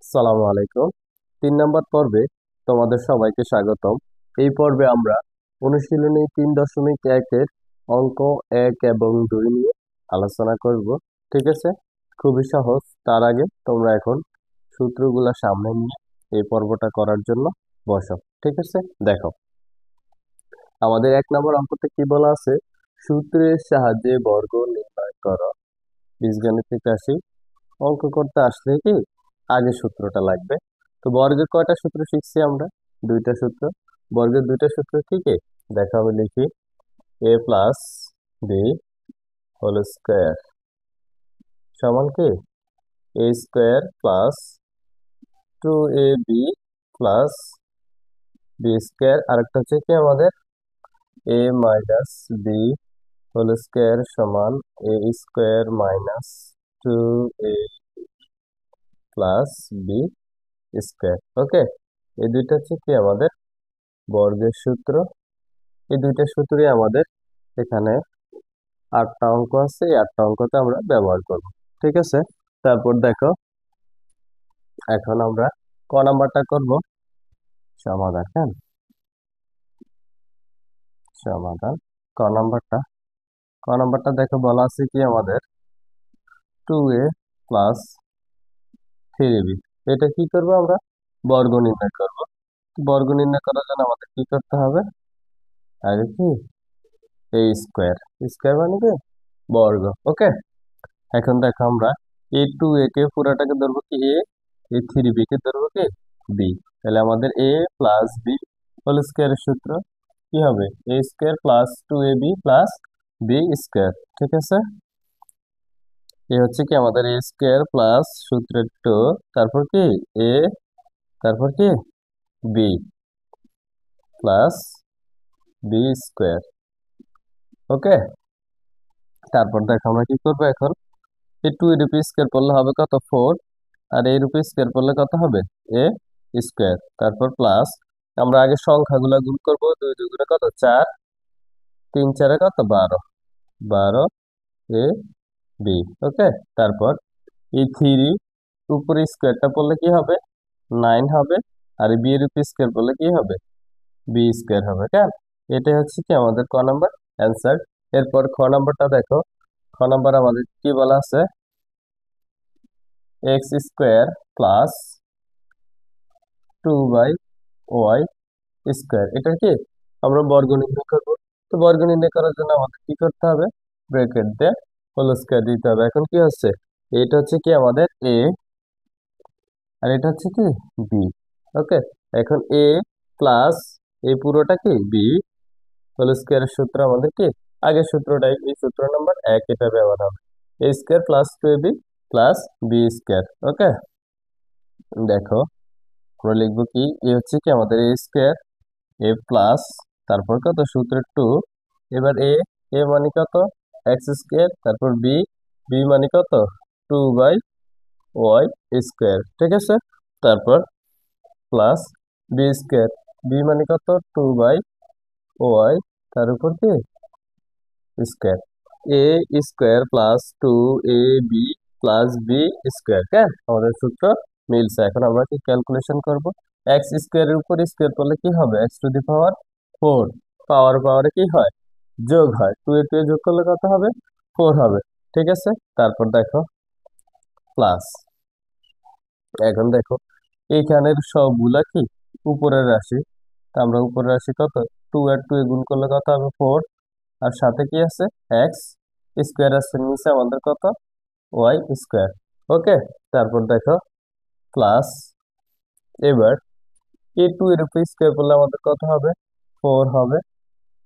সালামু আলাইকুম। 3 নম্বর পর্বে তোমাদের সবাইকে স্বাগতম। এই পর্বে আমরা অনুশীলনী 3.1-এর অঙ্ক 1 এবং 2 নিয়ে আলোচনা করব। ঠিক আছে, খুবই সহজ। তার আগে তোমরা এখন সূত্রগুলা সামনে নিয়ে এই পর্বটা করার জন্য বসো। ঠিক আছে, দেখো আমাদের 1 নম্বর অঙ্কতে কি বলা আছে, সূত্রের সাহায্যে বর্গ নির্ণয় করো। বীজগাণিতিক রাশি অঙ্ক করতে আসলে কি আগে সূত্রটা লাগবে। তো বর্গের কয়টা সূত্র শিখছি আমরা? 2টা সূত্র। বর্গের 2টা সূত্র কি কি? দেখো আমি লিখি, a plus b whole square সমান কি a square plus 2ab plus b square. আরেকটা হচ্ছে কি আমাদের a minus b whole square সমান a square minus 2a plus b square. Okay, এই দুইটা হচ্ছে কি আমাদের বর্গের সূত্র। এই দুইটা সূত্রই আমাদের এখানে 8টা অঙ্ক আছে, এই 8টা অঙ্কতে আমরা ব্যবহার করব। ঠিক আছে, তারপর দেখো এখন আমরা ক নাম্বারটা করব, সমাধান। হ্যাঁ, সমাধান। ক নাম্বারটা দেখো বলা আছে কি আমাদের 2a প্লাস 3b। এটা কি করব আমরা? বর্গ নির্ণয় করব। বর্গ নির্ণয় করার জন্য আমাদের কি করতে হবে? আগে কি a স্কোয়ার, স্কোয়ার মানে কি বর্গ। ওকে, এখন দেখো আমরা a কে পুরাটাকে ধরবো কি a 3b কে ধরবো কি b। তাহলে আমাদের a প্লাস বি হোল স্কোয়ারের সূত্র কি হবে? a square plus 2ab plus b square. ঠিক আছে, এ হচ্ছে কি আমাদের a স্কোয়ার প্লাস সূত্রের 2, তারপর কি a, তারপর কি b plus b square. Okay, তারপর দেখো আমরা কি করবো এখন, এই 2 এর উপর স্কোয়ার করলে হবে কত? 4। আর এর উপর স্কোয়ার করলে কত হবে? A square. তারপর প্লাস, আমরা আগে সংখ্যাগুলো গুণ করবো। 2 2 কত? 4, 3 4 কত? 12, 12 এ বি। ওকে, তারপর এই 3 উপরে স্কোয়ারটা পড়লে কি হবে? 9 হবে। আর বি এর উপর স্কোয়ার করলে কি হবে? বি স্কোয়ার হবে। কেন? এটাই হচ্ছে কি আমাদের ক নাম্বার অ্যান্সার। এরপর খ নাম্বারটা দেখো, খ নাম্বার আমাদের কি বলা আছে, x square plus 2y square. এটা কি আমরা বর্গ নির্ণয় করব। তো বর্গ নির্ণয় করার জন্য আমাদের কি করতে হবে? ব্র্যাকেট দিয়ে হোল স্কোয়ার দিতে হবে। এখন কি হচ্ছে, এটা হচ্ছে কি আমাদের এ, আর এটা হচ্ছে কি বি। ওকে, এখন এ প্লাস এই পুরোটা কি বি হোল স্কোয়ারের সূত্র আমাদের কি আগের সূত্রটাই, এই সূত্র নাম্বার 1 এটা ব্যবহার হবে। A square plus 2ab plus b square. Okay, দেখো আমরা লিখবো কি, এ হচ্ছে কি আমাদের এ স্কোয়ার, এ প্লাস তারপর কত সূত্রের 2। এবার এ, এ মানে কত? X square. তারপর বি, বি মানে কত? 2y square. ঠিক আছে, তারপর প্লাস বি স্কোয়ার, বি মানে কত? 2y, তার উপর কি স্কোয়ার। A square plus 2ab plus b square. হ্যাঁ, আমাদের সূত্র মিলছে। এখন আমরা কি ক্যালকুলেশন করব? এক্স স্কোয়ারের উপর স্কোয়ার করলে কি হবে? এক্স টু দি পাওয়ার 4। পাওয়ার পাওয়ারে কি হয়? যোগ হয়। 2 এ 2 যোগ করলে কত হবে? 4 হবে। ঠিক আছে, তারপর দেখো প্লাস, এখন দেখো এইখানের সবগুলা কি উপরের রাশি। তা আমরা উপরের রাশি কত? 2 আর 2 গুণ করলে কত হবে? 4। আর সাথে কি আছে? এক্স স্কোয়ার আছে, নিচে আমাদের কত? Y square. ওকে, তারপর দেখো প্লাস, এবার এই 2 এর উপর স্কোয়ার করলে আমাদের কত হবে? 4 হবে।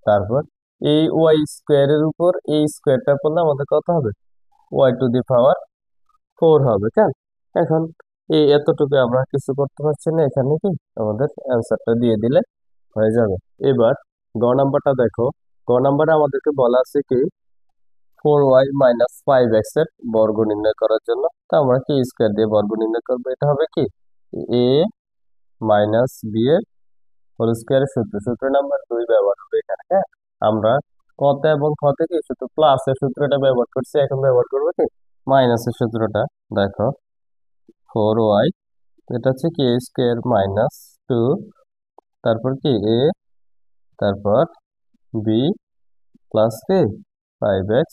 তারপর এই ওয়াই স্কোয়ারের উপর এই স্কোয়ারটা করলে আমাদের কত হবে? ওয়াই টু দি পাওয়ার 4 হবে। কেন? এখন এই এতটুকু আমরা কিছু করতে পারছি না, এখানে কি আমাদের অ্যান্সারটা দিয়ে দিলে হয়ে যাবে। এবার গ নাম্বারটা দেখো, গ নাম্বারে আমাদেরকে বলা আছে কি 4y-5x এর বর্গ নির্ণয় করার জন্য। তো আমরা কি স্কোয়ার দিয়ে বর্গ নির্ণয় করবো। এটা হবে কি এ মাইনাস বি এর হোল স্কোয়ারের সূত্র, সূত্র নাম্বার 2 ব্যবহার হবে এখানে। হ্যাঁ, আমরা কতে এবং খতে কি শুধু প্লাসের সূত্রটা ব্যবহার করছি, এখন ব্যবহার করবো কি মাইনাসের সূত্রটা। দেখো 4y এটা হচ্ছে কি এ স্কোয়ার মাইনাস টু, তারপর কি এ, তারপর বি প্লাস কি 5x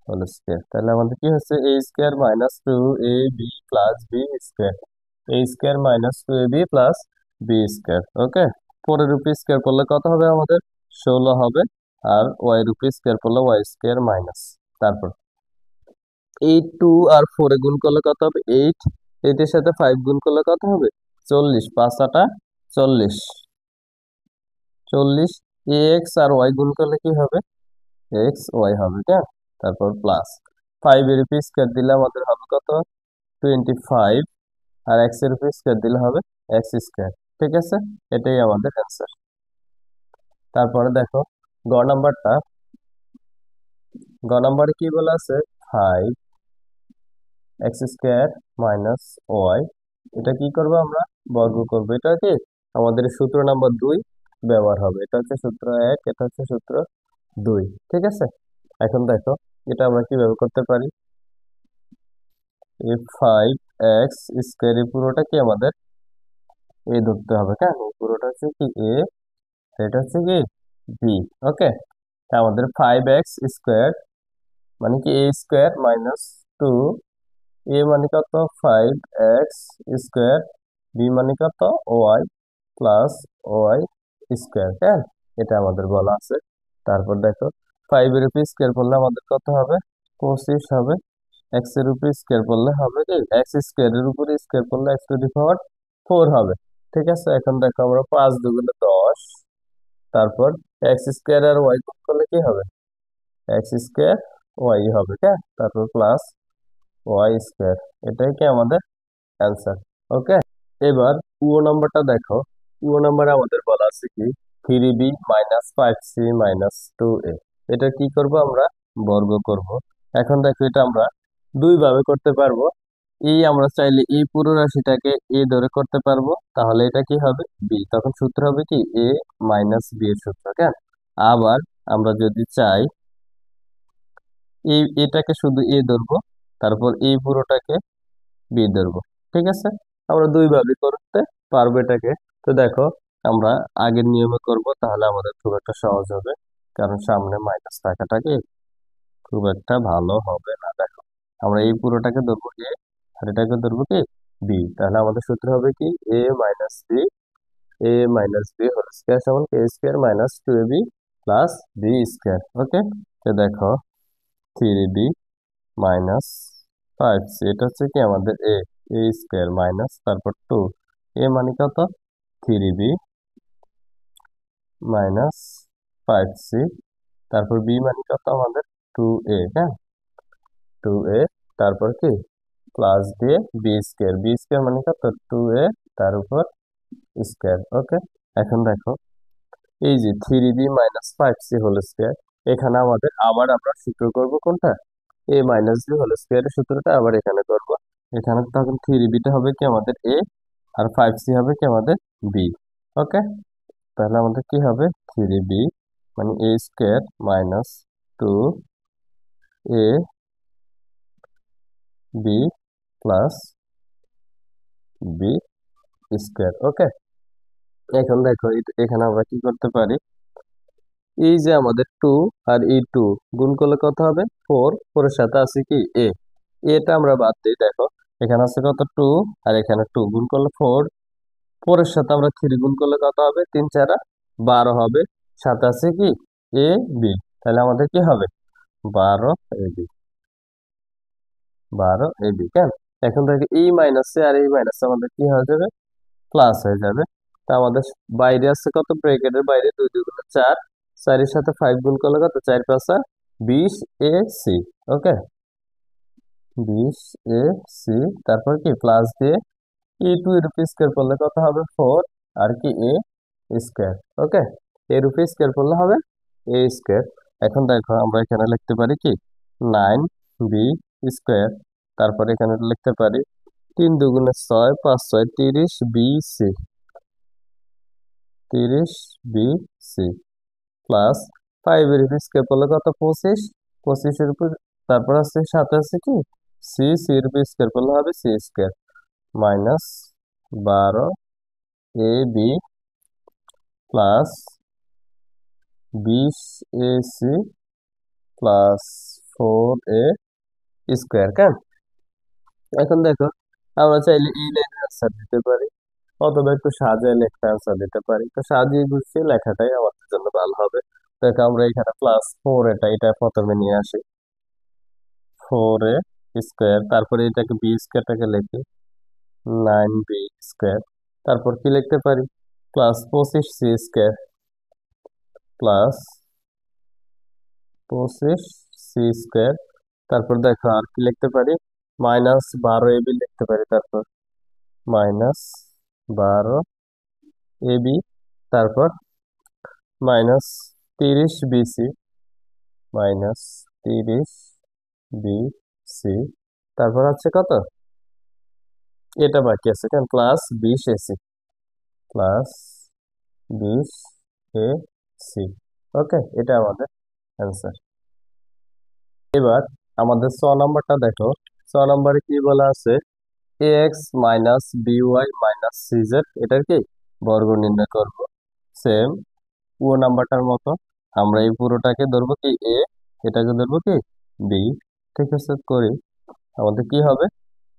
হোল স্কোয়ার। তাহলে আমাদের কি হচ্ছে এ square minus two A B plus b square, a square minus two A B plus b square. Okay, 4 square করলে কত হবে আমাদের? 16 হবে। আর স্কোয়ার করলে স্কোয়ার মাইনাস, তারপর 8 2 আর 4 গুণ করলে কত হবে? 8 এর সাথে 5 গুণ করলে কত হবে? 40, 5 40, 40 x আর y গুণ করলে কি হবে? এক্স ওয়াই হবে, কেন? তারপর প্লাস 5 স্কোয়ার দিলে আমাদের হবে কত? 25। আর স্কোয়ার দিলে হবে x²। ঠিক আছে, এটাই আমাদের অ্যান্সার। তারপরে দেখো গ নাম্বারটা, গ নাম্বারে কি বলা আছে? 5x² মাইনাস ওয়াই, এটা কি করবো আমরা? বর্গ করবো। এটা কি আমাদের সূত্র নাম্বার 2 ব্যবহার হবে। এটা হচ্ছে সূত্র 1, এটা হচ্ছে সূত্র 2। ঠিক আছে, এখন দেখো এটা আমরা কিভাবে করতে পারি। এই 5x² এর পুরোটা কি আমাদের এ ধরতে হবে, কেন? এই পুরোটা হচ্ছে কি এ, এটা হচ্ছে কি বি। ওকে, আমাদের 5x² মানে কি a² মাইনাস 2, এ মানে কত? 5x², বি মানে কত? Y plus y square. হ্যাঁ, এটা আমাদের বলা আছে। তারপর দেখো 5 এর উপর স্কোয়ার করলে আমাদের কত হবে? 25 হবে। x এর উপর স্কোয়ার করলে হবে কি x² এর উপরে স্কোয়ার করলে x⁴ হবে। ঠিক আছে, এখন দেখো আমরা 5 দুগুণে 10, তারপর x² আর y গুণ করলে কি হবে? x² y হবে, হ্যাঁ, তারপর প্লাস y²। এটাই কি আমাদের অ্যান্সার। ওকে, এবার নাম্বারটা দেখো। নাম্বারে আমাদের বলা আছে কি 3b minus 5c minus 2a, এটা কি করব আমরা? বর্গ করব। এখন দেখো এটা আমরা দুই ভাবে করতে পারবো। আমরা চাইলে এই পুরো রাশিটাকে এ ধরে করতে পারবো, তাহলে এটা কি হবে? বি, তখন সূত্র হবে কি এ মাইনাস বি এর সূত্র, কেন? আবার আমরা যদি চাই এটাকে শুধু এ ধরবো, তারপর এই পুরোটাকে বি ধরবো। ঠিক আছে, আমরা দুই ভাবে করতে পারবো এটাকে। তো দেখো আমরা আগের নিয়মে করব, তাহলে আমাদের খুব একটা সহজ হবে, কারণ সামনে মাইনাস থাকাটা কি খুব একটা ভালো হবে না। দেখো আমরা এই পুরোটাকে ধরবো এ, আর এটাকে ধরবো কি বি, তাহলে আমাদের সূত্র হবে কি a minus b whole square সমান a² minus 2ab plus b²। ওকে, তো দেখো 3b মাইনাস 5c, এটা হচ্ছে কি আমাদের a² মাইনাস তারপর 2, এ মানে কত? 3b মাইনাস 5c, তারপর বি মানে কত আমাদের? 2a, হ্যাঁ, 2a, তারপর কি প্লাস দিয়ে বি স্কোয়ার মানে কত? 2a তার উপর স্কোয়ার। ওকে, এখন দেখো এই যে 3b minus 5c whole square, এখানে আমাদের আবার আমরা সূত্র করব কোনটা? এ মাইনাস বি হোল স্কোয়ারের সূত্রটা আবার এখানে করব। এখানে তখন 3bটা হবে কি আমাদের এ, আর 5c হবে কি আমাদের বি। ওকে, তাহলে আমাদের কি হবে? 3b মানে a² minus 2a B plus b²। ওকে, এখন দেখো এখানে আমরা কি করতে পারি? এই যে আমাদের 2 আর এই 2 গুণ করলে কত হবে? 4, 4 এর সাথে আছে কি এ, এটা আমরা বাদ দিই। দেখো এখানে আছে কত? 2, আর এখানে 2 গুণ করলে 4, 4 এর সাথে আমরা 3 গুণ করলে কত হবে? 3 4 12 হবে। সাথে আছে কি এ বি, তাহলে আমাদের কি হবে? 12 এবি, 12 এবি, কেন? এখন দেখো এই মাইনাসে আর এই মাইনাসে আমাদের কি হয়ে যাবে? প্লাস হয়ে যাবে। তা আমাদের বাইরে আছে কত? ব্র্যাকেটের বাইরে 2 2 গুণ 4, 4 এর সাথে 5 গুণ করলে কত? 4 5 20 A C. Okay, 20 A C, তারপর কি প্লাস দিয়ে এর উপর স্কোয়ার করলে কত হবে? 4, আর কি স্কোয়ার। ওকে, এর উপর স্কোয়ার করলে হবে স্কোয়ার। এখন দেখো আমরা এখানে লিখতে পারি কি 9b², তারপর এখানে লিখতে পারি 3 2 6, 5 6 30 বিসি, 30 বিসি প্লাস 5 এর উপর স্কোয়ার করলে কত? 25, 25 এর উপর, তারপর আছে সাথে আছে কি সি, এর উপর স্কোয়ার করলে হবে c² minus 12ab plus 20ac plus 4a square. কেন? এখন দেখো, আমরা চাইলে এই লাইনের আনসার দিতে পারি অথবা একটু সাজিয়ে লেখা আনসার দিতে পারি। তো সাজিয়ে গুছিয়ে লেখাটাই আমাদের জন্য ভালো হবে। দেখো আমরা এখানে প্লাস 4 এটা প্রথমে নিয়ে আসি, 4a স্কোয়ার, তারপরে এটাকে বি স্কোয়ারটাকে লিখি 9b স্কোয়ার। তারপর কি লিখতে পারি? Plus 25c square plus 25c square. তারপর দেখো আর কি লিখতে পারি? মাইনাস 12ab লিখতে পারি। তারপর মাইনাস 12ab, তারপর মাইনাস 30bc, মাইনাস 30bc, তারপর হচ্ছে কত? এটা বাকি আছে, কেন? Plus 20ac, plus 20ac। ওকে, এটা আমাদের অ্যান্সার। এবার আমাদের 6 নম্বরটা দেখো। 6 নম্বরে কি বলা আছে? ax minus by minus cz, এটার কি বর্গ নির্ণয় করব। সেম ও নাম্বারটার মতো আমরা এই পুরোটাকে ধরবো কি এ, এটাকে ধরবো কি বি। ঠিক আছে, করি। আমাদের কি হবে?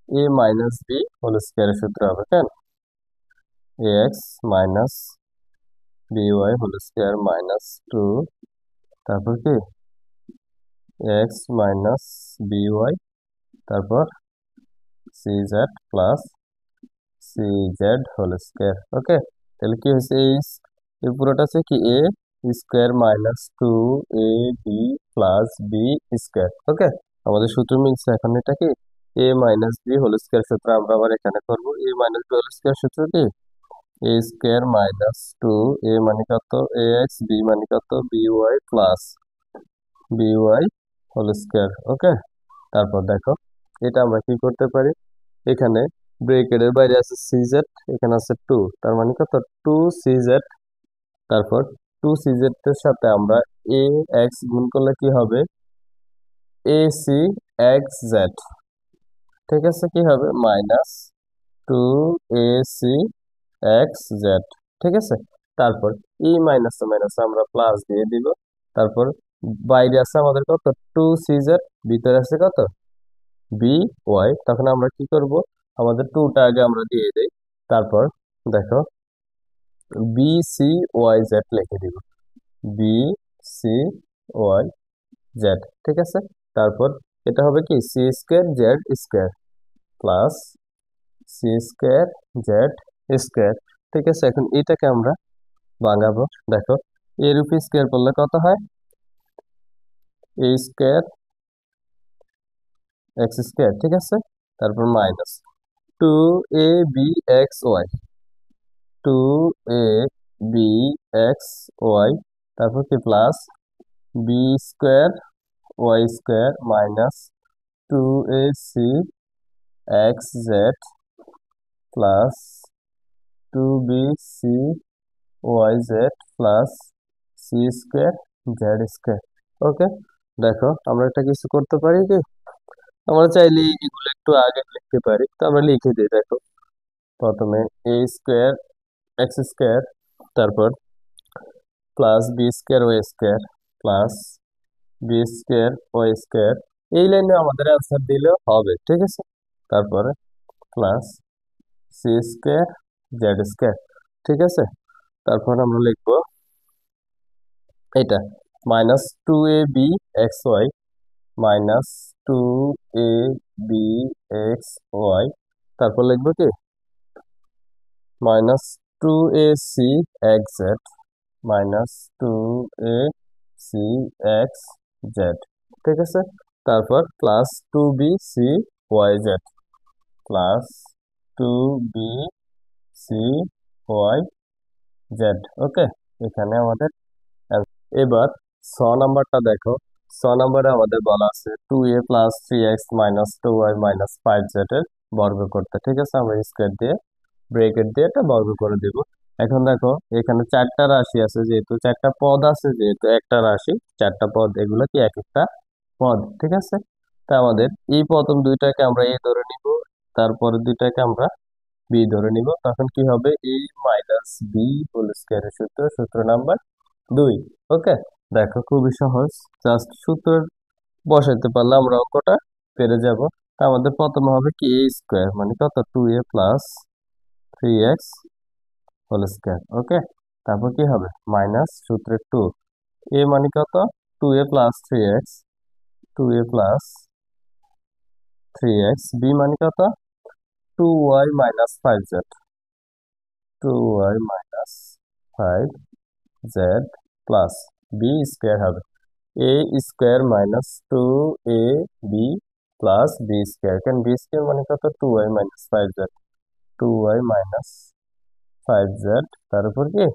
এ মাইনাস বি হোল স্কোয়ারের সূত্র হবে, কেন? ax minus by whole square minus 2, তারপর কি x মাইনাস by, তারপর cz plus cz whole square. Okay, তাহলে কি হয়েছে? এই পুরোটা আছে কি a square minus 2ab plus b square. Okay, আমাদের সূত্র মিলছে। এখন এটা কি a minus b whole square সূত্র আমরা আবার এখানে করবো। A minus b whole square সূত্র কি এ স্কোয়ার মাইনাস 2a মানে কত ax, বি মানে কত by plus by whole square. Okay, তারপর দেখো এটা আমরা কি করতে পারি? এখানে ব্রেকেটের বাইরে আছে সিজেড, এখানে আছে 2, তার মানে কত 2cz। তারপর 2cz এর সাথে আমরা এ এক্স গুণ করলে কি হবে? ac xz। ঠিক আছে, কি হবে? Minus 2ac xz। ঠিক আছে, তারপর এই মাইনাস মাইনাস আমরা প্লাস দিয়ে দিব। তারপর বাইরে আছে আমাদের কত 2cz, ভিতরে আছে কত by। তখন আমরা কি করব? আমাদের 2টা আগে আমরা দিয়ে দেই। তারপর দেখো বি সি ওয়াই জেড লিখে দিব, বি সি ওয়াই জেড। ঠিক আছে, তারপর এটা হবে কি c square z square plus c square z square. ঠিক আছে, এখন এটাকে আমরা ভাঙাবো। দেখো এর উপর স্কোয়ার করলে কত হয়? এ স্কোয়ার এক্স স্কোয়ার। ঠিক আছে, তারপর minus 2ab xy, 2ab xy, তারপর কি plus b square y square minus 2ac xz plus 2bcyz plus c square z square. Okay, দেখো আমরা একটা কিছু করতে পারি কি, আমরা চাইলে এগুলো একটু আগে লিখতে পারি। তো আমরা লিখে দিই। দেখো প্রথমে এ স্কোয়ার এক্স স্কোয়ার, তারপর plus b square y square plus b square y square. এই লাইনে আমাদের অ্যান্সার দিলেও হবে। ঠিক আছে, তারপরে plus c square z square. ঠিক আছে, তারপর আমরা লিখবো এটা minus 2ab xy minus 2ab xy, তারপর লিখবো কি minus 2ac xz minus 2ac xz। ঠিক আছে, তারপর প্লাস 2bcyz প্লাস 2bcyz। ওকে, এখানে আমাদের answer। এবার 6 নাম্বারটা দেখো। 6 নাম্বারে আমাদের বলা আছে 2a plus 3x minus 2y minus 5z এর বর্গ করতে। ঠিক আছে, আমরা স্কোয়ার দিয়ে ব্রেকেট দিয়ে এটা বর্গ করে দিব। এখন দেখো এখানে 4টা রাশি আছে, যেহেতু 4টা পদ আছে, যেহেতু একটা রাশি 4টা পদ, এগুলো কি এক একটা পদ। ঠিক আছে, তা আমাদের এই প্রথম দুইটাকে আমরা এ ধরে নিব, তারপরে দুইটাকে আমরা বি ধরে নিব, তখন কি হবে এ মাইনাস বি হোল স্কয়ারের সূত্র, সূত্র নাম্বার 2। ওকে, দেখো খুবই সহজ, জাস্ট সূত্র বসাইতে পারলে আমরা অঙ্কটা পেরে যাব। আমাদের প্রথমে হবে কি এ স্কয়ার মানে কত 2a plus 3x whole square. ওকে, তারপর কি হবে মাইনাস সূত্রে 2, এ মানে কত 2a plus 3x, 2a plus 3x, B মানে কত 2y minus 5z, 2y minus 5z plus b square হবে a square minus 2ab plus b square, কারণ বি স্কয়ার মানে কত 2y minus 5z, 2y minus 5z তার উপর কি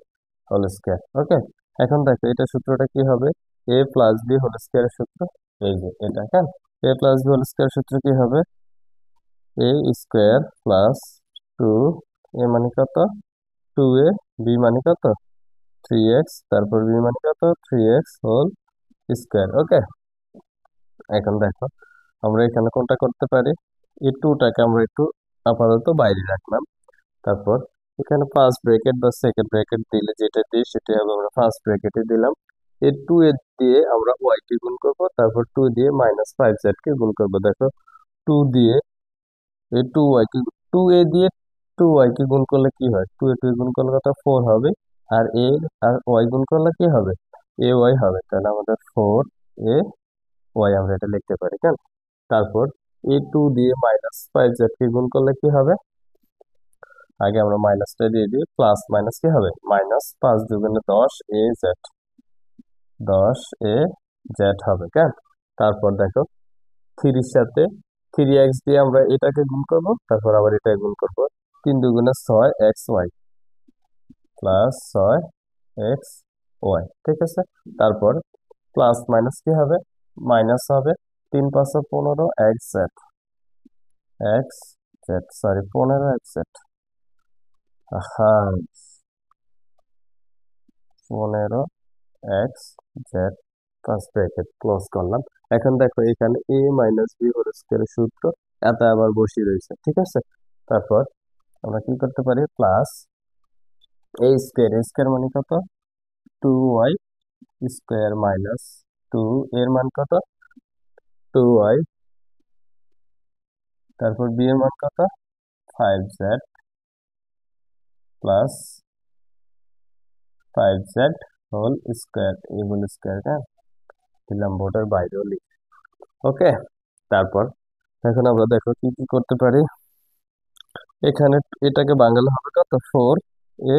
whole square. Okay, এখন দেখো এটা সূত্রটা কি হবে এ প্লাস বি হোল স্কয়ারের সূত্র, এই যে এটা, হ্যাঁ এ প্লাস বি হোল স্কয়ার সূত্র কি হবে এ স্কয়ার প্লাস 2, এ মানে কত 2a, বি মানে কত 3x, তারপর বি মানে কত 3x হোল স্কয়ার। ওকে, এখন দেখো আমরা এখানে কোনটা করতে পারি, এই টুটাকে আমরা একটু আপাতত বাইরে রাখলাম। তারপর এখানে ফার্স্ট ব্র্যাকেট বা সেকেন্ড ব্র্যাকেট দিলে যেটা দিই সেটাই হবে, আমরা ফার্স্ট ব্র্যাকেটে দিলাম। এই 2 এ দিয়ে আমরা y কে গুণ করব, তারপর 2 দিয়ে মাইনাস 5z কে গুণ করব। দেখো 2 দিয়ে এই 2y কে 2a দিয়ে 2y কে গুণ করলে কি হয় 2 এ 2 গুণ করলে কত 4 হবে, আর a আর y গুণ করলে কি হবে ay হবে, তাহলে আমাদের 4a y আমরা এটা লিখতে পারি, কেন। তারপর এই 2 দিয়ে মাইনাস 5z কে গুণ করলে কি হবে, আগে আমরা মাইনাসটা দিয়ে দিই, প্লাস মাইনাস কি হবে মাইনাস 5 দুগুণে 10 10 a z হবে, কেন। তারপর দেখো 3 এর সাথে 3x দিয়ে আমরা এটাকে গুণ করব, তারপর আবার এটা গুণ করব, 3 দুগুণে 6xy প্লাস 6xy, ঠিক আছে। তারপর প্লাস মাইনাস কি হবে মাইনাস হবে, 3 5 15 xz, সরি 15xz, হ্যাঁ 15xz, ফার্স্ট ব্র্যাকেট ক্লোজ করলাম। এখন দেখো এখানে a মাইনাস বি হোল স্কয়ারের সূত্র এটা আবার বসিয়ে রয়েছে, ঠিক আছে। তারপর আমরা কি করতে পারি plus a square, a square মানে কত 2y স্কয়ার মাইনাস 2, এর মান কত 2y, তারপর বি এর মান কত 5z plus 5z whole square, এই হোল স্কয়ার, হ্যাঁ দিলাম বোর্ডের বাইরেও লিখি। ওকে, তারপর এখন আমরা দেখো কি কি করতে পারি, এখানে এটাকে বাঙালি হবে কত 4a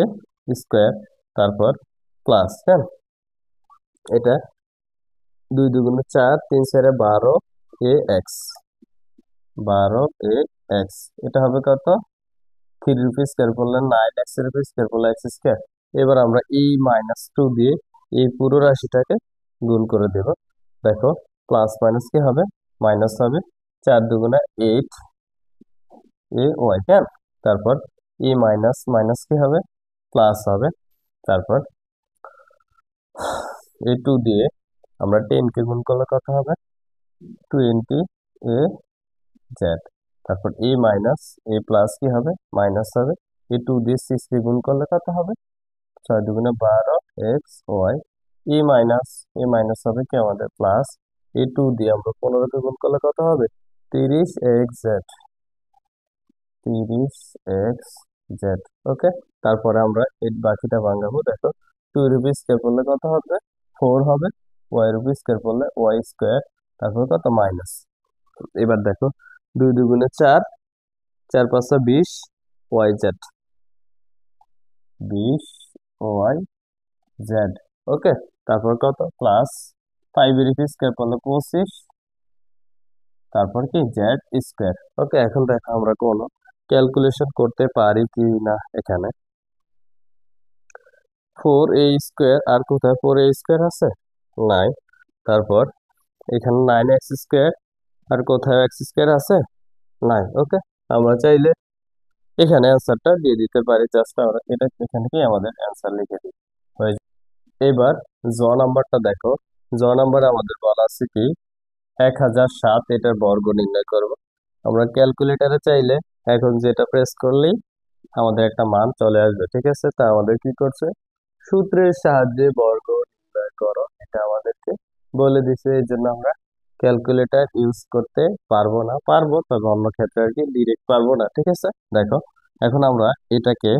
স্কয়ার, তারপর প্লাস, হ্যাঁ এটা 2 দুগুণে 4, 3 4 12ax, 12ax, এটা হবে কত 3 রুপি স্কয়ার করলে 9x রুপি স্কয়ার করলে x স্কয়ার। এবার আমরা এই মাইনাস 2 দিয়ে এই পুরো রাশিটাকে গুণ করে দেব। দেখো প্লাস মাইনাস কি হবে মাইনাস হবে, 4 দুগুণে 8 ay, হ্যাঁ তারপর এই মাইনাস মাইনাস কি হবে প্লাস হবে, তারপর এই 2 দিয়ে আমরা 10 কে গুণ করলে কত হবে 20az, তারপর a মাইনাস a প্লাস কি হবে মাইনাস হবে, এই 2 দিয়ে 6 কে গুণ করলে কত হবে 6 দুগুণে 12xy, এ মাইনাস হবে কি আমাদের প্লাস, এই 2 দিয়ে আমরা 15 কে গুণ করলে কত হবে 30xz, 30xz। ওকে, তারপরে আমরা এই বাকিটা ভাঙাবো। দেখো 2 রুপি স্কয়ার করলে কত হবে 4 হবে, y রুপি স্কয়ার করলে y স্কয়ার, তারপর কত মাইনাস। এবার দেখো 2 দুগুণে 4, 4 5 20 yz, 20yz। ওকে, তারপর কত প্লাস 5 রুপি স্কয়ার করলে 25, তারপর কি জেড স্কয়ার। ওকে, এখন দেখো আমরা কোনো ক্যালকুলেশন করতে পারি কি না, এখানে 4a স্কয়ার, আর কোথায় 4a স্কয়ার আছে নাই, তারপর এখানে 9x স্কয়ার, আর কোথায় x স্কয়ার আছে নাই। ওকে, আমরা চাইলে এখানে অ্যান্সারটা দিয়ে দিতে পারি, জাস্ট আমরা এটা এখানে কি আমাদের অ্যান্সার লিখে দিই হয়ে যাবে। এবার জ নাম্বারটা দেখো, জ নাম্বার আমাদের বলা আছে কি 1007 এটার বর্গ নির্ণয় করব। আমরা ক্যালকুলেটরে চাইলে এখন যেটা প্রেস করলেই আমাদের একটা মান চলে আসবে। ঠিক আছে, তা আমাদের কি করছে, সূত্রের সাহায্যে বর্গ নির্ণয় করো, এটা আমাদেরকে বলে দিছে। এই জন্য আমরা ক্যালকুলেটর ইউজ করতে পারবো না, পারবো তবে অন্য ক্ষেত্রে আর কি, ডিরেক্ট পারবো না। ঠিক আছে, দেখো এখন আমরা এটাকে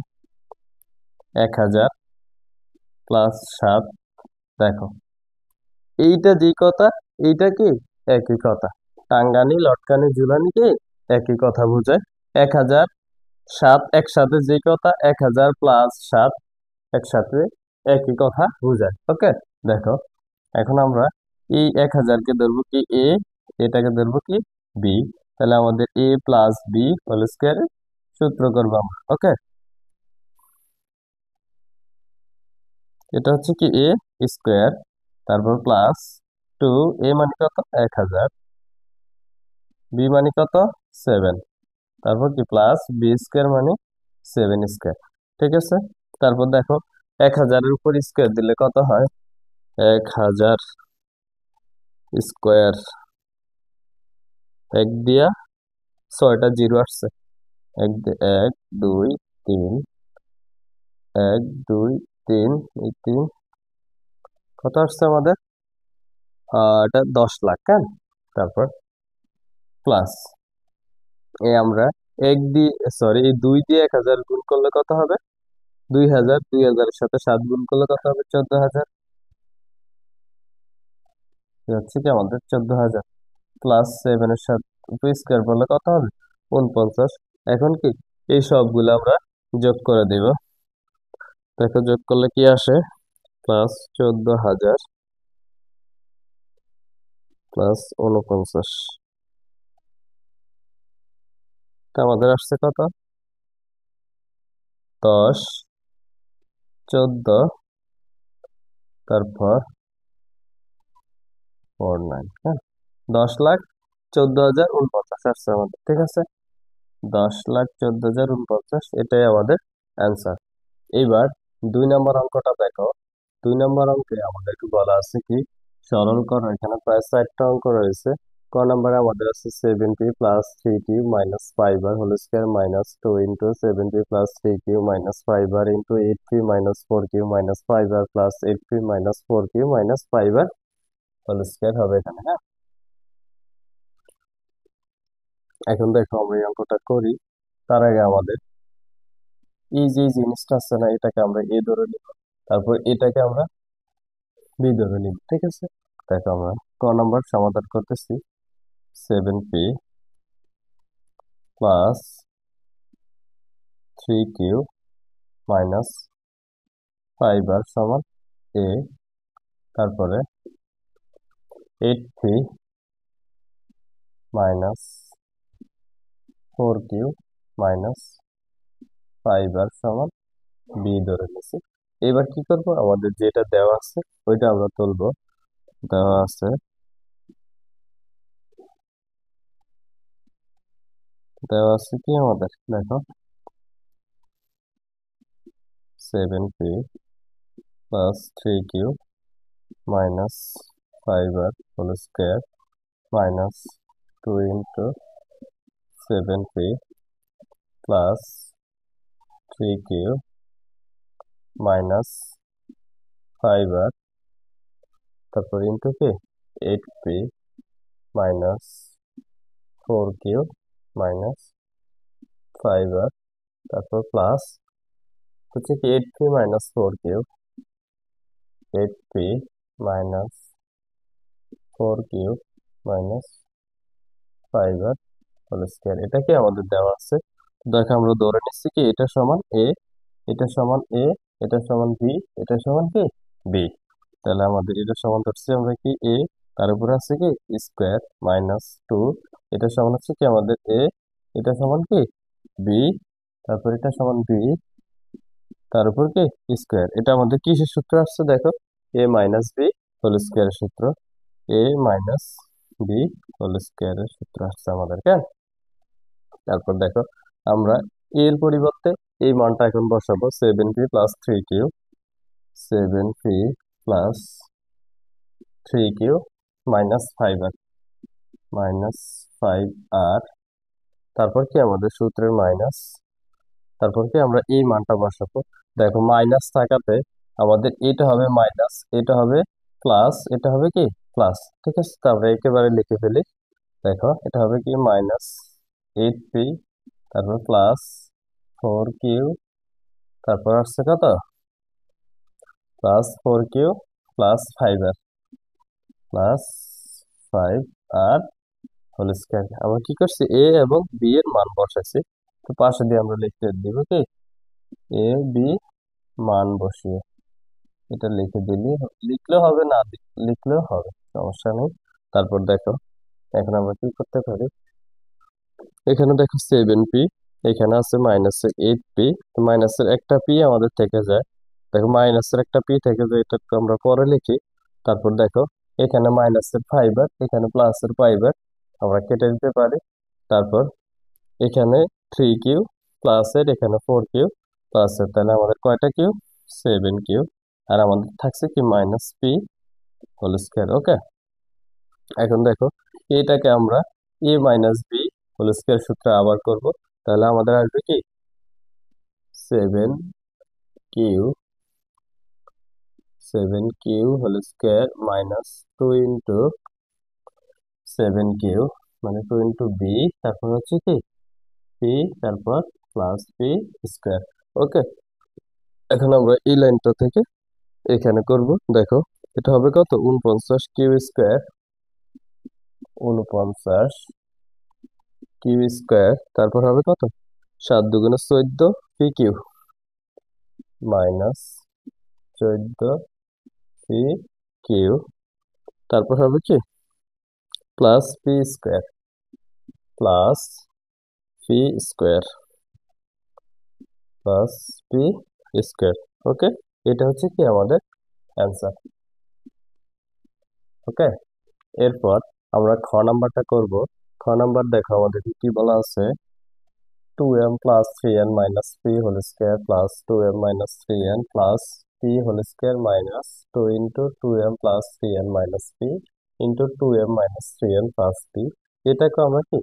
1000 প্লাস 7, দেখো এইটা যে কথা, এইটা কি একই কথা, টাঙ্গানি লটকানি ঝুলানি কি একই কথা বোঝায়। 1007 একসাথে যে কথা, 1000 প্লাস 7 একসাথে একই কথা বোঝায়। ওকে, দেখো এখন আমরা এই 1000কে ধরবো কি এ, এটাকে ধরবো কি বি, তাহলে আমাদের এ প্লাস বি হোল স্কোয়ারের সূত্র করবো আমরা। ওকে, এটা হচ্ছে কি এ স্কোয়ার, তারপর প্লাস 2, এ মানে কত 1000, বি মানে কত 7, তারপর কি প্লাস বি স্কোয়ার মানে 7 স্কোয়ার। ঠিক আছে, তারপর দেখো 1000-এর উপর স্কোয়ার দিলে কত হয়, 1000 স্কোয়ার, এক দিয়া 6টা জিরো আসছে, এক 2 3, 1 2 3, এই 3 কত আসছে আমাদের, এটা 10 লাখ, কেন, তারপর প্লাস আমরা এক দিয়ে, সরি এই 2 দিয়ে 1000 গুণ করলে কত হবে, 2000, 2000-এর সাথে 7 গুণ করলে কত হবে, 14,000, হচ্ছে কি আমাদের 14,000, প্লাস 7-এর সাথে স্কোয়ার করলে কত হবে 49। এখন কি এই সবগুলো আমরা যোগ করে দিব, দেখো যোগ করলে কি আসে, প্লাস 14,000 প্লাস 49, তা আমাদের আসছে কত, 10 14, তারপর 49, হ্যাঁ 10,14,049 আসছে আমাদের। ঠিক আছে, 10,14,049 এটাই আমাদের অ্যান্সার। এইবার 2 নম্বর অঙ্কটা দেখো, 2 নম্বর অঙ্কে আমাদেরকে বলা আছে কি সরল করো, এখানে প্রায় 4টা অঙ্ক রয়েছে। ক নম্বরে আমাদের আছে 7p plus 3q minus 5r whole square minus 2 into 7p plus 3q minus 5r into 8p minus 4q minus 5r plus 8p minus 4q minus 5r whole square হবে এখানে। হ্যাঁ, এখন দেখো আমরা এই অঙ্কটা করি, তার আগে আমাদের এই যে জিনিসটা আছে না, এটাকে আমরা এ ধরে নিব, তারপর এটাকে আমরা বি ধরে নিব। ঠিক আছে, দেখো আমরা ক নম্বর সমাধান করতেছি, 7p plus 3q minus 5r সমান a, তারপরে 8p minus 4q minus 5r সমান b ধরে নিছি। এবার কি করব, আমাদের যেটা দেওয়া আছে ওইটা আমরা তুলবো। দেওয়া আছে, দেওয়া আছে কি আমাদের, দেখো 7p plus 3q minus 5r whole square minus 2 into 7p plus 3q minus 5r, তারপর ইন্টু কি 8p minus 4q minus 5r, তারপর প্লাস হচ্ছে কি 8p minus 4q, 8p minus 4q minus 5r whole square, এটা কি আমাদের দেওয়া আছে। দেখো আমরা ধরে নিচ্ছি কি এটা সমান এ, এটা সমান এ, এটা সমান বি, এটা সমান কি বি, তাহলে আমাদের এটা সমান ধরছি আমরা কি এ, তার উপরে আছে কি স্কোয়ার মাইনাস 2, এটা সমান হচ্ছে কি আমাদের এ, এটা সমান কি বি, তারপর এটা সমান বি, তার উপর কি স্কোয়ার, এটা আমাদের কিসের সূত্র আসছে, দেখো এ মাইনাস বি হোল স্কোয়ারের সূত্র, এ মাইনাস বি হোল স্কোয়ারের সূত্র আসছে আমাদের, কেন। তারপর দেখো আমরা এর পরিবর্তে এই মানটা এখন বসাবো, 7p plus 3q, 7p plus 3q minus 5r, minus 5r, তারপর কি আমাদের সূত্রের মাইনাস তারপর কি আমরা এই মানটা বসাবো। দেখো মাইনাস থাকাতে আমাদের এটা হবে মাইনাস, এটা হবে প্লাস, এটা হবে কি প্লাস। ঠিক আছে, তো আমরা একেবারে লিখে ফেলি। দেখো এটা হবে কি -8p, তারপর +4q, তারপর আসছে কত +4q +5r +5r whole square. আমরা কি করছি, এ এবং বি এর মান বসাইছি, তো পাশে দিয়ে আমরা লিখতে দিব কি এ বি মান বসিয়ে এটা লিখে দিলি, লিখলেও হবে না লিখলেও হবে, সমস্যা নেই। তারপর দেখো এখন আমরা কি করতে পারি, এখানে দেখো 7p, এখানে আছে -8p, তো মাইনাসের একটা পি আমাদের থেকে যায়। দেখো মাইনাসের একটা পি থেকে যায়, এটা একটু আমরা পরে লিখি। তারপর দেখো এখানে মাইনাসের 5r, এখানে প্লাসের 5r, আমরা কেটে দিতে পারি। তারপর এখানে 3q প্লাসের, এখানে 4q প্লাসের, তাহলে আমাদের কয়টা কিউ, 7q। আর আমাদের থাকছে কি -p হোল স্কয়ার। ওকে, এখন দেখো এটাকে আমরা a - b হোল স্কয়ার সূত্রে আবার করব, তাহলে আমাদের আসবে কি 7q 7q whole square -2 into 7q, মানে 2 ইন্টু b, তারপর হচ্ছে কি p, তারপর প্লাস p স্কয়ার। ওকে, এখন আমরা এই লাইনটা থেকে এখানে করব। দেখো এটা হবে কত, 49q স্কয়ার, 49q স্কয়ার, তারপর হবে কত 7 দুগুণে 14 pq -14pq, তারপর হবে কি plus p square plus p square plus p square. Okay, এটা হচ্ছে কি আমাদের অ্যান্সার। ওকে, এরপর আমরা খ নাম্বারটা করব। খ নাম্বার দেখো আমাদের কি বলা আছে, 2m + 3n - p whole square plus 2m - 3n plus p whole square minus 2 into 2m + 3n - p ইন্টু 2m - 3n প্লাস p। এটাকে আমরা কি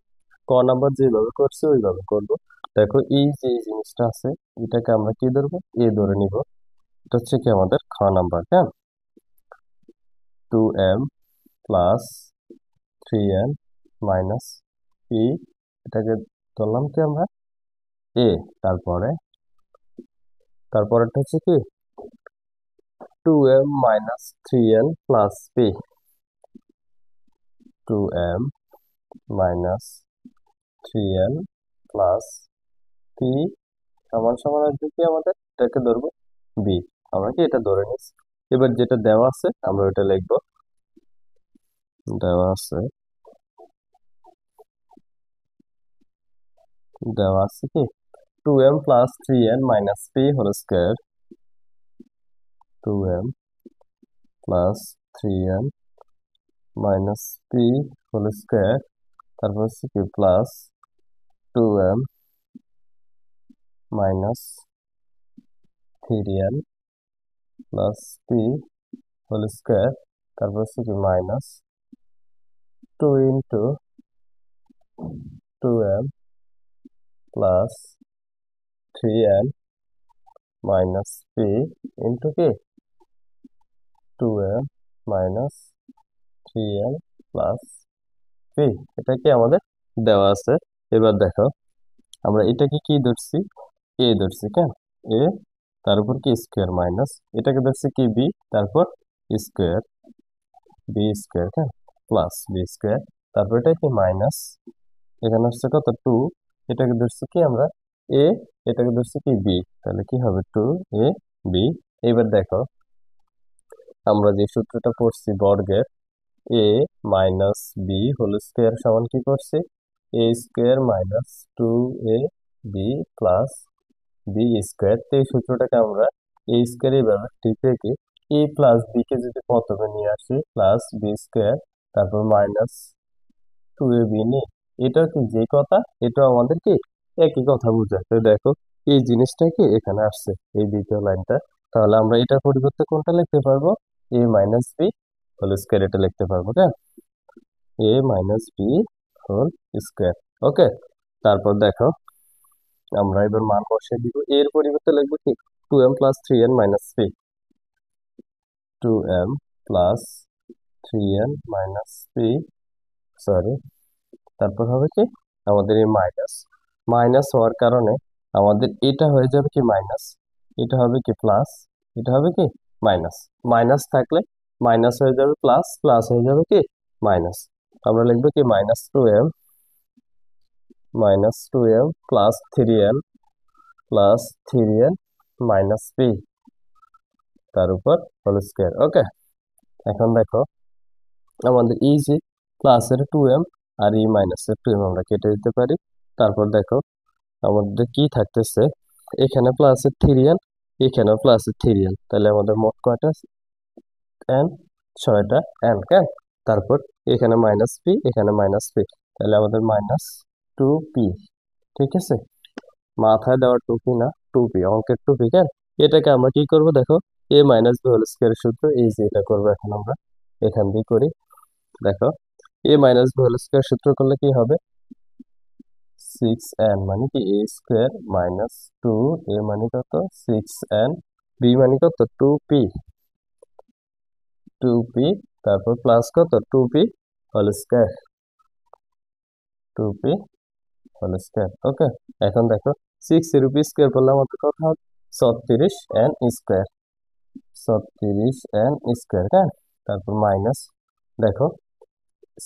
ক নাম্বার যেভাবে করছি ওইভাবে করব। দেখো এই যে এই জিনিসটা আছে, এটাকে আমরা কি ধরবো, এ ধরে নিব। এটা হচ্ছে কি আমাদের খ নাম্বার। হ্যাঁ, 2m + 3n - p, এটাকে ধরলাম কি আমরা এ। তারপরে তারপরেরটা হচ্ছে কি 2m - 3n plus p, 2m - 3n plus p সমান সমান আসবে কি আমাদের, এটাকে ধরবো b। আমরা কি এটা ধরে নিচ্ছি। এবার যেটা দেওয়া আছে আমরা ওটা লিখবো। দেওয়া আছে কি 2m + 3n - p whole square, 2m + 3n - p whole square, তারপর হচ্ছে কি plus 2m - 3n plus p whole square, তারপর হচ্ছে কি -2 into 2m plus 3n - p into কি 2m - 3n প্লাস p। এটা কি আমাদের দেওয়া আছে। এবার দেখো আমরা এটাকে কি ধরছি, এ ধরছি, কেন এ, তার উপর কি স্কোয়ার মাইনাস, এটাকে ধরছি কি বি, তারপর স্কোয়ার বি স্কোয়ার, কেন প্লাস বি স্কোয়ার, তারপর এটা কি মাইনাস, এখানে হচ্ছে কত 2, এটাকে ধরছি কি আমরা এ, এটাকে ধরছি কি বি, তাহলে কি হবে 2ab। এবার দেখো আমরা যে সূত্রটা পড়ছি বর্গের, a minus b whole square সমান কি করছি, a square minus 2ab plus b square. তো এই সূত্রটাকে আমরা এ স্কোয়ার এইভাবে ঠিক রেখে এ প্লাস বি কে যদি প্রথমে নিয়ে আসি প্লাস বি স্কোয়ার, তারপর -2ab নিই, এটা কি যে কথা, এটা আমাদের কি একই কথা বোঝায়। তো দেখো এই জিনিসটা কি এখানে আসছে এই দ্বিতীয় লাইনটা, তাহলে আমরা এটার পরিবর্তে কোনটা লিখতে পারবো, এ মাইনাস বি হোল স্কোয়ার, এটা লিখতে পারবো। কেন এ minus b whole square. Okay, তারপর দেখো আমরা এবার মান বসিয়ে দিব, এর পরিবর্তে লিখবো কি 2m plus 3n minus P, 2m plus 3n minus P, sorry, তারপর হবে কি আমাদের এই মাইনাস, মাইনাস হওয়ার কারণে আমাদের এটা হয়ে যাবে কি মাইনাস, এটা হবে কি প্লাস, এটা হবে কি মাইনাস, মাইনাস থাকলে মাইনাস হয়ে যাবে প্লাস, প্লাস হয়ে যাবে কি মাইনাস। আমরা লিখবো কি -2m plus 3n minus P, তার উপর হোল স্কয়ার। ওকে, এখন দেখো আমাদের এই যে প্লাসের 2m আর এই মাইনাসের 2m আমরা কেটে দিতে পারি। তারপর দেখো আমাদের কি থাকতেছে, এখানে প্লাসের 3n, এখানেও প্লাসের 3n, তাহলে আমাদের মোট কয়টা n, 6টা n কেন। তারপর এখানে মাইনাস পি, এখানে মাইনাস পি, তাহলে আমাদের -2p, ঠিক আছে, মাথায় দেওয়ার 2p না, 2p, অঙ্কের 2p কেন। এটাকে আমরা কি করব দেখো, a মাইনাস বি হোল স্কয়ারের সূত্র, এই যে এটা করবো এখন আমরা এখান দিয়ে করি। দেখো a minus b whole square সূত্র করলে কি হবে, 6n মানে কি a স্কয়ার মাইনাস 2a মানে কত 6n, b মানে কত 2p, তারপর প্লাস কত 2p whole square, 2p whole square. Okay, এখন দেখো 6 এর উপর স্কয়ার করলে আমাদের কত হবে 36n স্কয়ার, 36n স্কয়ার, হ্যাঁ। তারপর মাইনাস, দেখো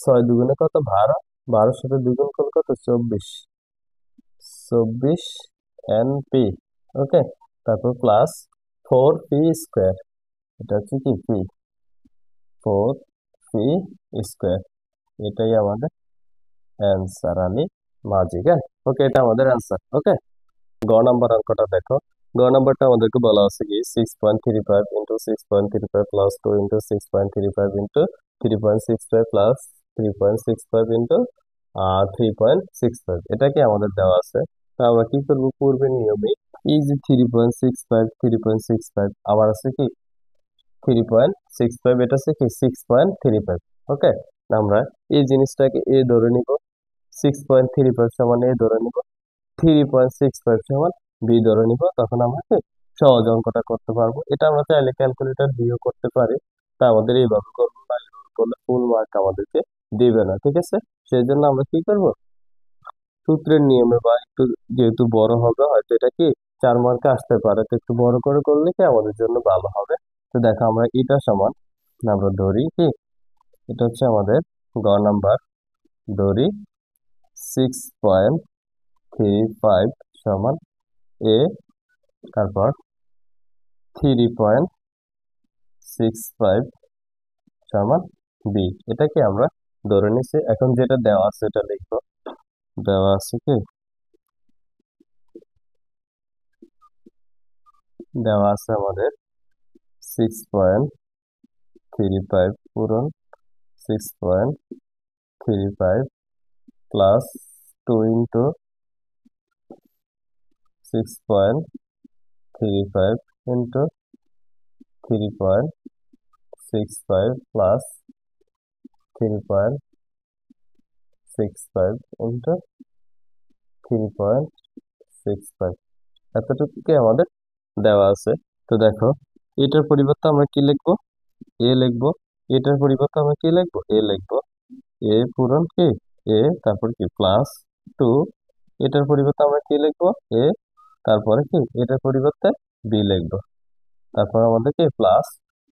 6 দুগুণে কত 12, 12 সাথে দুগুণ করলে কত 24 এনপি। ওকে, তারপর প্লাস 4p স্কয়ার, এটা হচ্ছে কি পি, 4p স্কয়ার, এটাই আমাদের অ্যান্সার, আমি মাঝি কেন। ওকে, এটা আমাদের অ্যান্সার। ওকে, গ নাম্বার অঙ্কটা দেখো, গ নাম্বারটা আমাদেরকে বলা আছে কি 6.35 into 6.35 plus 2 into 6.35 into 3.65 plus 3.65 into 3.65, এটা কি আমাদের দেওয়া আছে। তা আমরা কি করবো, পূর্বের নিয়মে এই যে 3.65 আবার আছে কি 3.65, এটা আছে কি 6.35। ওকে, আমরা এই জিনিসটাকে এ ধরে নিব, 6.35 সমান এ ধরে নিব, 3.65 সমান বি ধরে নিব, তখন আমরা কি সহজ অঙ্কটা করতে পারবো। এটা আমরা চাইলে ক্যালকুলেটর দিয়েও করতে পারি, তা আমাদের এইভাবে করবো না, এইভাবে করলে ফুল মার্ক আমাদেরকে দিবে না, ঠিক আছে। সেই জন্য আমরা কি করব, সূত্রের নিয়মে বা একটু যেহেতু বড় হবে হয়তো এটা কি 4 মার্কে আসতে পারে, তো একটু বড় করে করলে কি আমাদের জন্য ভালো হবে। তো দেখো আমরা এটা সমান, আমরা ধরি কি এটা হচ্ছে আমাদের গ নাম্বার, ধরি 6.35 সমান এ, তারপর 3.65 সমান বি, এটা কি আমরা ধরে নিছি। এখন যেটা দেওয়া আছে এটা লিখবো, দেওয়া আছে কি, দেওয়া আছে আমাদের 6.35 পূরণ 6.35 plus 2 into 6.35 into 3.65 plus 3.65 into 3.65, এতটুকু কি আমাদের দেওয়া আছে। তো দেখো এটার পরিবর্তে আমরা কি লিখবো, এ লিখবো, এটার পরিবর্তে আমরা কি লিখবো, এ লিখবো, এ পূরণ কি এ, তারপর কি প্লাস 2, এটার পরিবর্তে আমরা কি লিখবো এ, তারপরে কি এটার পরিবর্তে বি লিখবো, তারপর আমাদের কি প্লাস,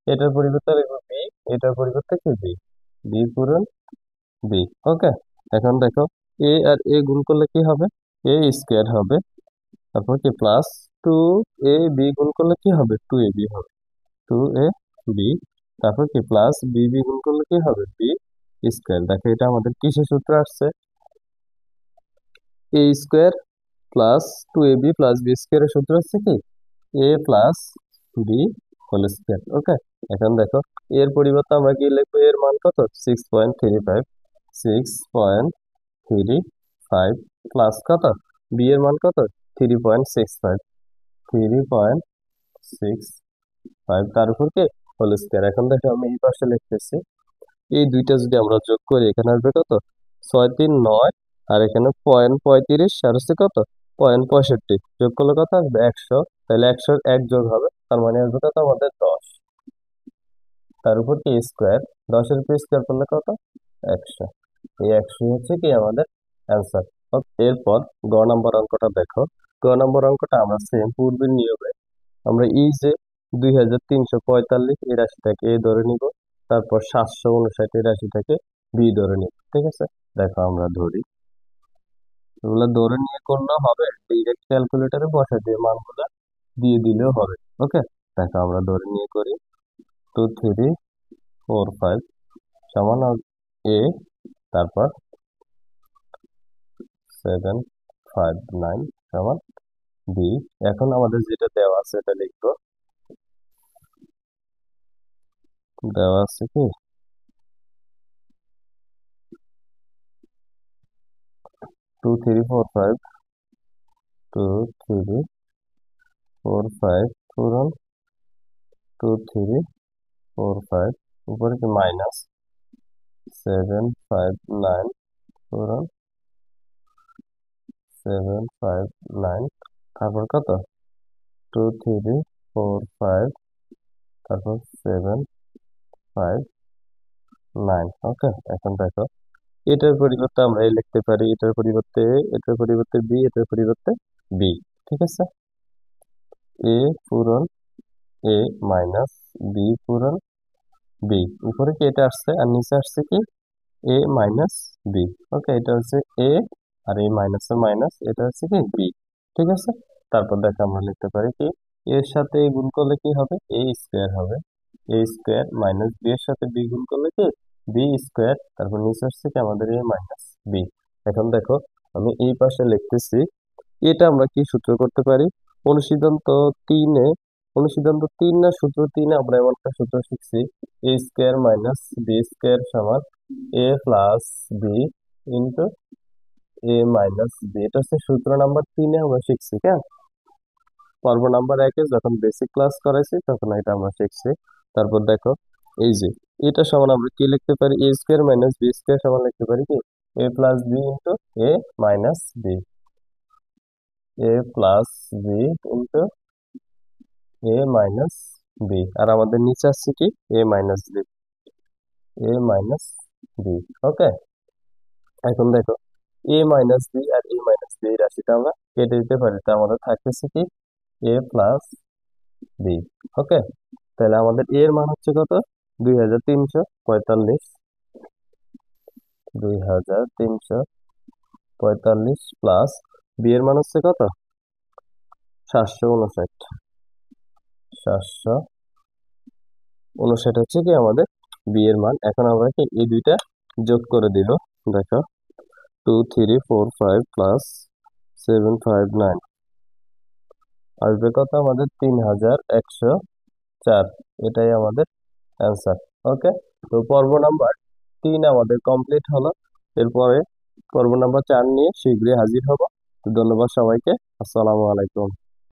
এটার পরিবর্তে লিখবো বি, এটার পরিবর্তে কি বি, বি পূরণ বি। ওকে, এখন দেখো এ আর এ গুণ করলে কি হবে, এ স্কয়ার হবে, তারপর কি প্লাস 2ab গুণ করলে কি হবে 2ab হবে, 2ab, তারপর কি প্লাস bb গুণ করলে কি হবে b স্কয়ার। দেখো এটা আমাদের কিসের সূত্র আসছে, a square plus 2ab plus b স্কয়ারের সূত্র হচ্ছে কি a plus b whole square. Okay, এখন দেখো এর পরিবর্তে আমরা কি লিখবো, এর মান কত 6.35, 6.35 প্লাস কত বি এর মান কত 3.65, 3.65, তার উপর কি হোল স্কয়ার। এখন দেখো আমি এই পাশে লিখতেছি, এই দুইটা যদি আমরা যোগ করি এখানে আসবে কত 6 3 9, আর এখানে 0.35 আর হচ্ছে কত 0.65 যোগ করলে কত আসবে 100, তাহলে 101 যোগ হবে, তার মানে আসবে কত আমাদের 10, তার উপর কি স্কোয়ার, 10-এর উপর স্কোয়ার করলে কত 100, এই 100 হচ্ছে কি আমাদের অ্যান্সার। এরপর গ নাম্বার অঙ্কটা দেখো। গ নাম্বার অঙ্কটা আমরা সেম পূর্বের নিয়মে আমরা এই যে 2345 এই রাশিটাকে এ ধরে নিব, তারপর 759 এই রাশিটাকে বি ধরে নিব, ঠিক আছে। দেখো আমরা ধরি, এগুলো ধরে নিয়ে করলেও হবে, ডিরেক্ট ক্যালকুলেটরে বসা দিয়ে মানগুলো দিয়ে দিলেও হবে। ওকে, দেখো আমরা ধরে নিয়ে করি। 2345 সমান এ, তারপর 759 সমান বি। এখন আমাদের যেটা দেওয়া আছে এটা লিখবো। দেওয়া আছে কি 2345 2345 পূরণ 2345 উপরে কি মাইনাস 759 পূরণ 759, তারপর কত 2345, তারপর 759। ওকে, এখন দেখো এটার পরিবর্তে আমরা এই লিখতে পারি, এটার পরিবর্তে এ, এটার পরিবর্তে বি, এটার পরিবর্তে বি, ঠিক আছে। এ পূরণ এ মাইনাস বি পূরণ বি, উপরে কি এটা আসছে আর নিচে আসছে কি এ মাইনাস বি। ওকে, এটা হচ্ছে এ আর এই মাইনাসের মাইনাস, এটা হচ্ছে কি বি, ঠিক আছে। তারপর দেখো আমরা লিখতে পারি কি এর সাথে এ গুণ করলে কি হবে এ স্কোয়ার হবে, এ স্কোয়ার মাইনাস বি এর সাথে বি গুণ করলে কি বি স্কোয়ার, তারপর নিচে আসছে কি আমাদের এ মাইনাস বি। এখন দেখো আমি এই পাশে লিখতেছি, এটা আমরা কি সূত্র করতে পারি অনুসিদ্ধান্ত 3-এ, অনুসিদ্ধান্ত 3 না সূত্র 3-এ আমরা এমন একটা সূত্র শিখছি, এ স্কোয়ার মাইনাস বি স্কোয়ার সমান এ প্লাস বি ইন্টু এ মাইনাস বি। এটা হচ্ছে সূত্র নাম্বার 3-এ আমরা শিখছি, কেন পর্ব নাম্বার 1-এ যখন বেসিক ক্লাস করাইছি তখন এটা আমরা শিখছি। তারপর দেখো এই যে এটা সমান আমরা কি লিখতে পারি, এ স্কোয়ার মাইনাস বি স্কোয়ার সমান লিখতে পারি কি এ প্লাস বি ইন্টু এ মাইনাস বি, এ প্লাস বি ইন্টু এ মাইনাস বি, আর আমাদের নিচে আসছে কি a minus B, A minus B. ওকে, এখন দেখো এ মাইনাস বি আর এ মাইনাস বি এই রাশিটা আমরা কেটে দিতে পারি, তো আমাদের থাকতেছে কি এ প্লাস বি। ওকে, তাহলে আমাদের এর মান হচ্ছে কত 2345, 2345 প্লাস বি এর মান হচ্ছে কত 759, 759 হচ্ছে কি আমাদের বি এর মান। এখন আমরা কি এই দুইটা যোগ করে দিব, দেখো 2345 প্লাস 759 আসবে কত আমাদের 3104, এটাই আমাদের অ্যান্সার। ওকে, তো পর্ব নাম্বার 3 আমাদের কমপ্লিট হলো। এরপরে পর্ব নাম্বার 4 নিয়ে শীঘ্রই হাজির হব। ধন্যবাদ সবাইকে, আসসালামু আলাইকুম।